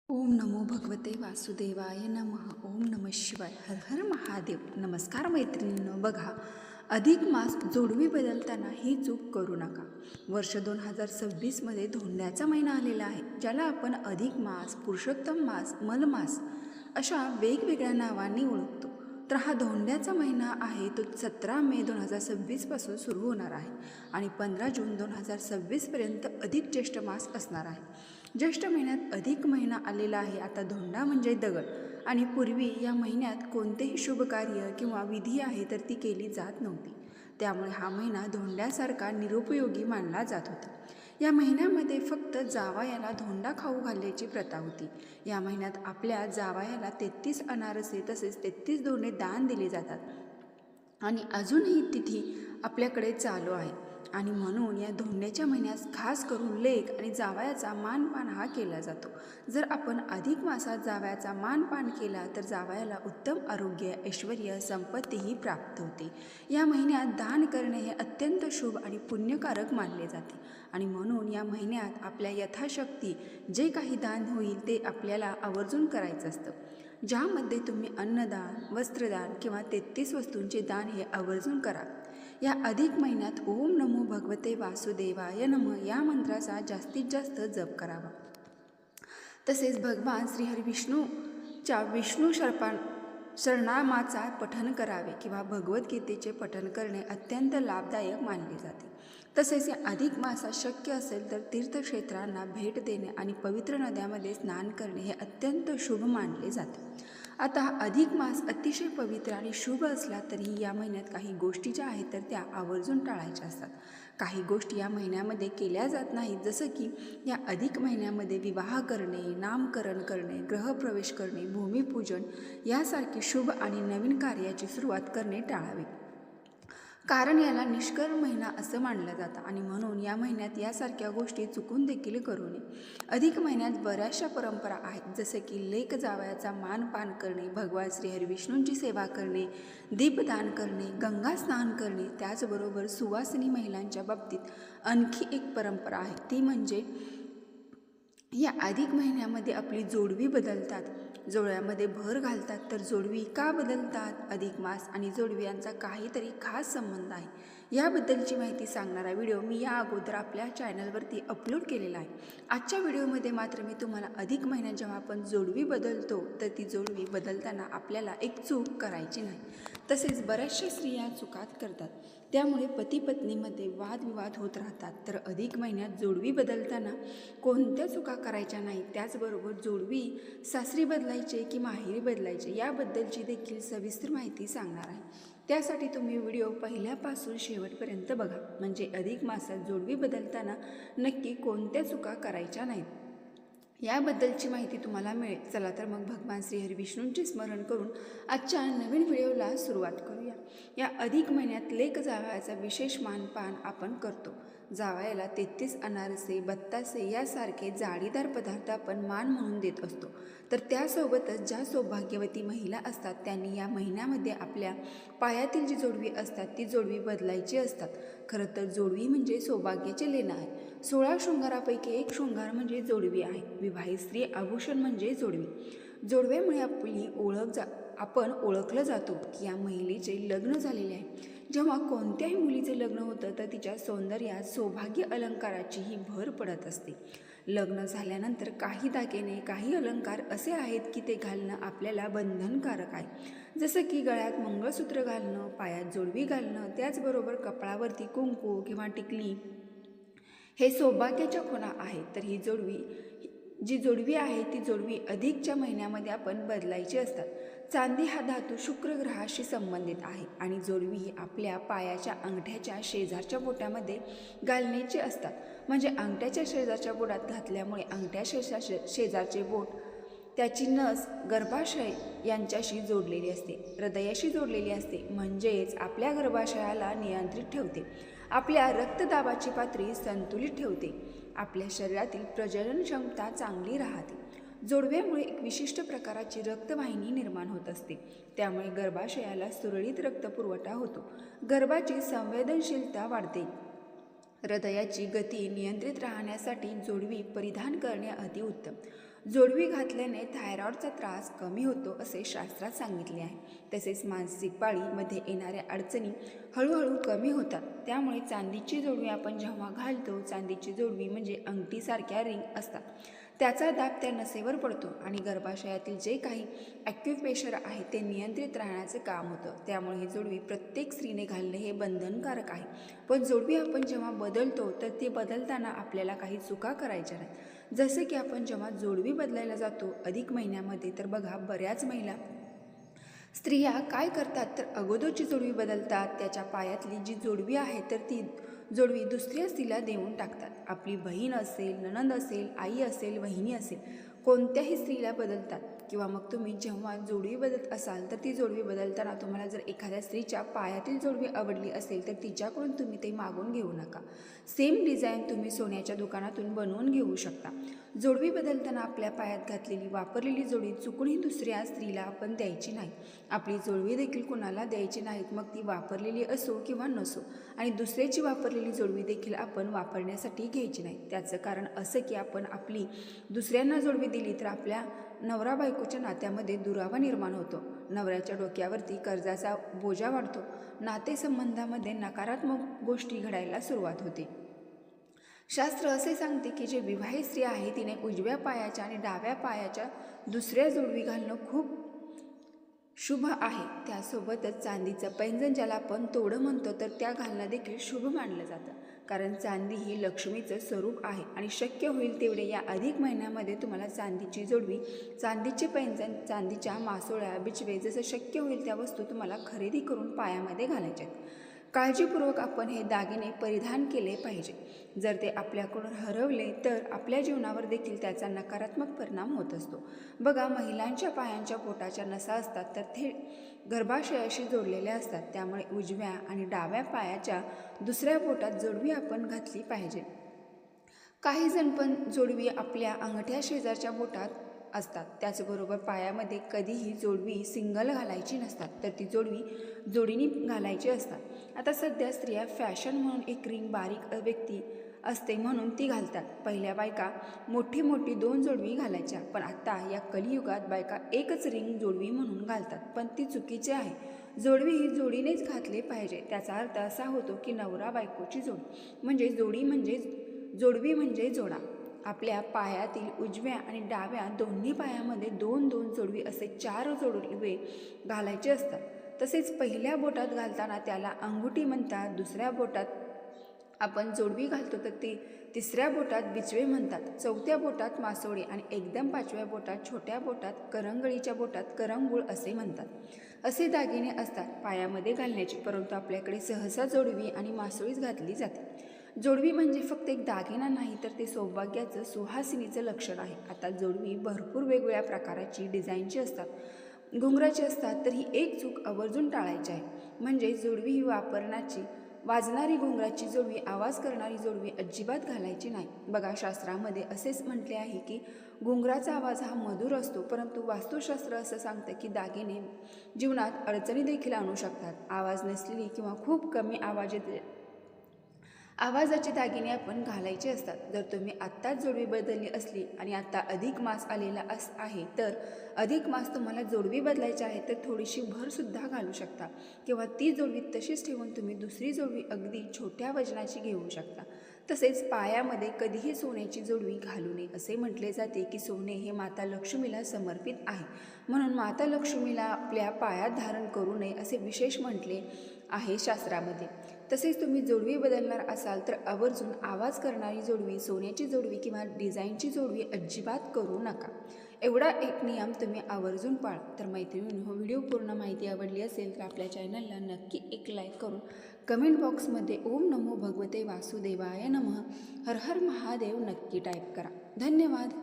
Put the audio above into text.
ओम नमो भगवते वासुदेवाय नमः. ओम नमः शिवाय. हर हर महादेव. नमस्कार मैत्रिणींनो. बघा, अधिक मास जोडवी बदलताना ही चूक करू नका. वर्ष 2026मध्ये धोंड्याचा महिना आलेला आहे, ज्याला आपण अधिक मास, पुरुषोत्तम मास, मलमास अशा वेगवेगळ्या नावांनी ओळखतो. तर हा धोंड्याचा महिना आहे तो 17 मे 2026 सुरू होणार आहे आणि 15 जून 2026पर्यंत अधिक ज्येष्ठ मास असणार आहे. ज्येष्ठ महिन्यात अधिक महिना आलेला आहे. आता धोंडा म्हणजे दगड आणि पूर्वी या महिन्यात कोणतेही शुभ कार्य किंवा विधी आहे तर ती केली जात नव्हती. त्यामुळे हा महिना धोंड्यासारखा निरुपयोगी मानला जात होता. या महिन्यामध्ये फक्त जावयाला धोंडा खाऊ घालण्याची प्रथा होती. या महिन्यात आपल्या जावयाला 33 अनारसे तसेच 33 धोंडे दान दिले जातात आणि अजूनही तिथी आपल्याकडे चालू आहे. आणि म्हणून या धोंड्याच्या महिन्यात खास करून लेक आणि जावयाचा मानपान हा केला जातो. जर आपण अधिक मासात जावयाचा मानपान केला तर जावयाला उत्तम आरोग्य, ऐश्वर्य, संपत्तीही प्राप्त होते. या महिन्यात दान करणे हे अत्यंत शुभ आणि पुण्यकारक मानले जाते आणि म्हणून या महिन्यात आपल्या यथाशक्ती जे काही दान होईल ते आपल्याला आवर्जून करायचं असतं. ज्यामध्ये तुम्ही अन्नदान, वस्त्रदान किंवा 33 वस्तूंचे दान हे आवर्जून करा. या अधिक महिन्यात ओम नमो भगवते वासुदेवाय नमः या मंत्राचा जास्तीत जास्त जप करावा. तसेच भगवान श्री हरिविष्णूच्या विष्णू शरनामाचा पठण करावे किंवा भगवद्गीतेचे पठण करणे अत्यंत लाभदायक मानले जाते. तसेच या अधिक मासात शक्य असेल तर तीर्थक्षेत्रांना भेट देणे आणि पवित्र नद्यामध्ये स्नान करणे हे अत्यंत शुभ मानले जाते. आता हा अधिक मास अतिशय पवित्र आणि शुभ असला तरीही या महिन्यात काही गोष्टी ज्या आहेत तर त्या आवर्जून टाळायच्या असतात. काही गोष्टी या महिन्यामध्ये केल्या जात नाहीत, जसं की या अधिक महिन्यामध्ये विवाह करणे, नामकरण करणे, गृहप्रवेश करणे, भूमिपूजन यासारखी शुभ आणि नवीन कार्याची सुरुवात करणे टाळावे. कारण याला निष्कर्म महिना असं मानलं जातं आणि म्हणून या महिन्यात यासारख्या गोष्टी चुकून देखील करू नये. अधिक महिन्यात बऱ्याचशा परंपरा आहेत, जसे की लेक जावयाचा मानपान करणे, भगवान श्री हरिविष्णूंची सेवा करणे, दीपदान करणे, गंगा स्नान करणे. त्याचबरोबर सुवासिनी महिलांच्या बाबतीत आणखी एक परंपरा आहे, ती म्हणजे या अधिक महिन्यामध्ये आपली जोडवी बदलतात, जोडव्यामध्ये भर घालतात. तर जोडवी का बदलतात? अधिक मास आणि जोडवी यांचा काहीतरी खास संबंध आहे. याबद्दलची माहिती सांगणारा व्हिडिओ मी या अगोदर आपल्या चॅनलवरती अपलोड केलेला आहे. आजच्या व्हिडिओमध्ये मात्र मी तुम्हाला अधिक महिन्यात जेव्हा आपण जोडवी बदलतो तर ती जोडवी बदलताना आपल्याला एक चूक करायची नाही. तसेच बऱ्याचशा स्त्रिया चुकात करतात, त्यामुळे पती पत्नीमध्ये वादविवाद होत राहतात. तर अधिक महिन्यात जोडवी बदलताना कोणत्या चुका करायच्या नाहीत, त्याचबरोबर जोडवी सासरी बदलायचे की माहेरी बदलायचे याबद्दलची देखील सविस्तर माहिती सांगणार आहे. त्यासाठी तुम्ही व्हिडिओ पहिल्यापासून शेवटपर्यंत बघा, म्हणजे अधिक मासात जोडवी बदलताना नक्की कोणत्या चुका करायच्या नाहीत याबद्दलची माहिती तुम्हाला मिळेल. चला तर मग भगवान श्री हरिविष्णूंचे स्मरण करून आजच्या नवीन व्हिडिओला सुरुवात करूया. या अधिक महिन्यात लेक जावयाचा विशेष मानपान आपण करतो. जावयाला 33 अनारसे, बत्तासे यासारखे जाळीदार पदार्थ आपण मान म्हणून देत असतो. तर त्यासोबतच ज्या सौभाग्यवती महिला असतात त्यांनी या महिन्यामध्ये आपल्या पायातील जी जोडवी असतात ती जोडवी बदलायची असतात. खरं तर जोडवी म्हणजे सौभाग्याचे लेणं आहे. 16 शृंगारापैकी एक शृंगार म्हणजे जोडवी आहे. विवाहित स्त्री आभूषण म्हणजे जोडवी. जोडव्यामुळे आपली आपण ओळखलं जातो की या महिलेचे लग्न झालेले आहे. जेव्हा कोणत्याही मुलीचे लग्न होतं तर तिच्या सौंदर्यात सौभाग्य अलंकाराचीही भर पडत असते. लग्न झाल्यानंतर काही दागिने, काही अलंकार असे आहेत की ते घालणं आपल्याला बंधनकारक आहे. जसं की गळ्यात मंगळसूत्र घालणं, पायात जोडवी घालणं, त्याचबरोबर कपाळावरती कुंकू किंवा टिकली हे सौभाग्याच्या खुणा आहेत. तर ही जी जोडवी आहे ती जोडवी अधिकच्या महिन्यामध्ये आपण बदलायची असतात. चांदी हा धातू शुक्र ग्रहाशी संबंधित आहे आणि जोडवी ही आपल्या पायाच्या अंगठ्याच्या शेजारच्या बोटामध्ये घालण्याची असतात. म्हणजे अंगठ्याच्या शेजारच्या बोटात घातल्यामुळे अंगठ्या शेजारचे बोट, त्याची नस गर्भाशय यांच्याशी जोडलेली असते, हृदयाशी जोडलेली असते, म्हणजेच आपल्या गर्भाशयाला नियंत्रित ठेवते, आपल्या रक्तदाबाची पातळी संतुलित ठेवते, आपल्या शरीरातील प्रजनन क्षमता चांगली राहते. जोडव्यामुळे एक विशिष्ट प्रकारची रक्तवाहिनी निर्माण होत असते, त्यामुळे गर्भाशयाला सुरळीत रक्तपुरवठा होतो, गर्भाची संवेदनशीलता वाढते. हृदयाची गती नियंत्रित राहण्यासाठी जोडवी परिधान करणे अतिउत्तम. जोडवी घातल्याने थायरॉइडचा त्रास कमी होतो असे शास्त्रात सांगितले आहे. तसेच मासिक पाळीमध्ये येणाऱ्या अडचणी हळूहळू कमी होतात. त्यामुळे चांदीची जोडवी आपण जेव्हा घालतो, चांदीची जोडवी म्हणजे अंगठीसारख्या रिंग असतात, त्याचा दाब त्या नसेवर पडतो आणि गर्भाशयातील जे काही ॲक्युप्रेशर आहे ते नियंत्रित राहण्याचं काम होतं. त्यामुळे ही जोडवी प्रत्येक स्त्रीने घालणे हे बंधनकारक आहे. पण जोडवी आपण जेव्हा बदलतो तर ती बदलताना आपल्याला काही चुका करायच्या नाहीत. जसे की आपण जेव्हा जोडवी बदलायला जातो अधिक महिन्यामध्ये, तर बघा बऱ्याच महिला स्त्रिया काय करतात तर अगोदरची जोडवी बदलतात, त्याच्या पायातली जी जोडवी आहे तर ती जोडवी दुसऱ्या स्त्रीला देऊन टाकतात. आपली बहीण असेल, नणंद असेल, आई असेल, वहिनी असेल, कोणत्याही स्त्रीला बदलतात. किंवा मग तुम्ही जेव्हा जोडवी बदलत असाल तर ती जोडवी बदलताना तुम्हाला जर एखाद्या स्त्रीच्या पायातील जोडवी आवडली असेल तर तिच्याकडून तुम्ही ते मागून घेऊ नका. सेम डिझाईन तुम्ही सोन्याच्या दुकानातून बनवून घेऊ शकता. जोडवी बदलताना आपल्या पायात घातलेली वापरलेली जोडवी चुकूनही दुसऱ्या स्त्रीला आपण द्यायची नाही. आपली जोडवी देखील कुणाला द्यायची नाहीत, मग ती वापरलेली असो किंवा नसो. आणि दुसऱ्याची वापरलेली जोडवी देखील आपण वापरण्यासाठी घ्यायची नाही. त्याचं कारण असं की आपण आपली दुसऱ्यांना जोडवी दिली तर आपल्या नवरा बायकोच्या नात्यामध्ये दुरावा निर्माण होतो. नवऱ्याच्या डोक्यावरती कर्जाचा बोजा वाढतो. नातेसंबंधामध्ये नकारात्मक गोष्टी घडायला सुरुवात होते. शास्त्र असे सांगते की जे विवाहित स्त्री आहे तिने उजव्या पायाच्या आणि डाव्या पायाच्या दुसऱ्या जोडवी घालणं खूप शुभ आहे. त्यासोबतच चांदीचं पैंजण, ज्याला आपण तोडं म्हणतो, तर त्या घालणं देखील शुभ मानलं जातं. कारण चांदी ही लक्ष्मीचं स्वरूप आहे आणि शक्य होईल तेवढे या अधिक महिन्यामध्ये तुम्हाला चांदीची जोडवी, चांदीचे पैंजण, चांदीच्या मासोळ्या, बिछवे, जसं शक्य होईल त्या वस्तू तुम्हाला खरेदी करून पायामध्ये घालायच्या आहेत. काळजीपूर्वक आपण हे दागिने परिधान केले पाहिजे. जर ते आपल्याकडून हरवले तर आपल्या जीवनावर देखील त्याचा नकारात्मक परिणाम होत असतो. बघा, महिलांच्या पायांच्या बोटाच्या नसा असतात तर ते गर्भाशयाशी जोडलेल्या असतात. त्यामुळे उजव्या आणि डाव्या पायाच्या दुसऱ्या बोटात जोडवी आपण घातली पाहिजे. काही जण पण जोडवी आपल्या अंगठ्या शेजारच्या बोटात असतात. त्याचबरोबर पायामध्ये कधीही जोडवी सिंगल घालायची नसतात, तर ती जोडवी जोडीने घालायची असतात. आता सध्या स्त्रिया फॅशन म्हणून एक रिंग बारीक व्यक्ती असते म्हणून ती घालतात. पहिल्या बायका मोठी मोठी 2 जोडवी घालायच्या, पण आता या कलियुगात बायका एकच रिंग जोडवी म्हणून घालतात, पण ती चुकीची आहे. जोडवी ही जोडीनेच घातली पाहिजे. त्याचा अर्थ असा होतो की नवरा बायकोची जोडी म्हणजे जोडवी म्हणजे जोडा. आपल्या पायातील उजव्या आणि डाव्या दोन्ही पायामध्ये 2-2 जोडवी असे 4 जोडवे घालायचे असतात. तसेच पहिल्या बोटात घालताना त्याला अंगुठी म्हणतात, दुसऱ्या बोटात आपण जोडवी घालतो तर ती तिसऱ्या बोटात बिचवे म्हणतात, चौथ्या बोटात मासोळी आणि एकदम 5व्या बोटात, छोट्या बोटात, करंगळीच्या बोटात करंगूळ असे म्हणतात. असे दागिने असतात पायामध्ये घालण्याचे, परंतु आपल्याकडे सहसा जोडवी आणि मासोळीच घातली जाते. जोडवी म्हणजे फक्त एक दागिना नाही, तर ते सौभाग्याचं, सुहासिनीचं लक्षण आहे. आता जोडवी भरपूर वेगवेगळ्या प्रकाराची, डिझाईनची असतात, घुंगराची असतात, तर ही एक चूक आवर्जून टाळायची आहे. म्हणजे जोडवी ही वाजणारी घुंगराची जोडवी, आवाज करणारी जोडवी अजिबात घालायची नाही. बघा, शास्त्रामध्ये असेच म्हटले आहे की घुंगराचा आवाज हा मधुर असतो, परंतु वास्तुशास्त्र असं सांगतं की दागिने जीवनात अडचणी देखील आणू शकतात. आवाज नसलेली किंवा खूप कमी आवाजाचे दागिने आपण घालायचे असतात. जर तुम्ही आत्ताच जोडवी बदलली असली आणि आता अधिक मास आलेला आहे, तर अधिक मास तुम्हाला जोडवी बदलायची आहे तर थोडीशी भरसुद्धा घालू शकता किंवा ती जोडवी तशीच ठेवून तुम्ही दुसरी जोडवी अगदी छोट्या वजनाची घेऊ शकता. तसेच पायामध्ये कधीही सोन्याची जोडवी घालू नये. असे म्हटले जाते की सोने हे माता लक्ष्मीला समर्पित आहे, म्हणून माता लक्ष्मीला आपल्या पायात धारण करू नये असे विशेष म्हटले आहे शास्त्रामध्ये. तसेच तुम्ही जोडवी बदलणार असाल तर आवर्जून आवाज करणारी जोडवी, सोन्याची जोडवी किंवा डिझाईनची जोडवी अजिबात करू नका. एवढा एक नियम तुम्ही आवर्जून पाळा. तर मैत्रिणींनो, व्हिडिओ पूर्ण माहिती आवडली असेल तर आपल्या चॅनलला नक्की एक लाईक करून कमेंट बॉक्समध्ये ओम नमो भगवते वासुदेवाय नमः, हर हर महादेव नक्की टाईप करा. धन्यवाद.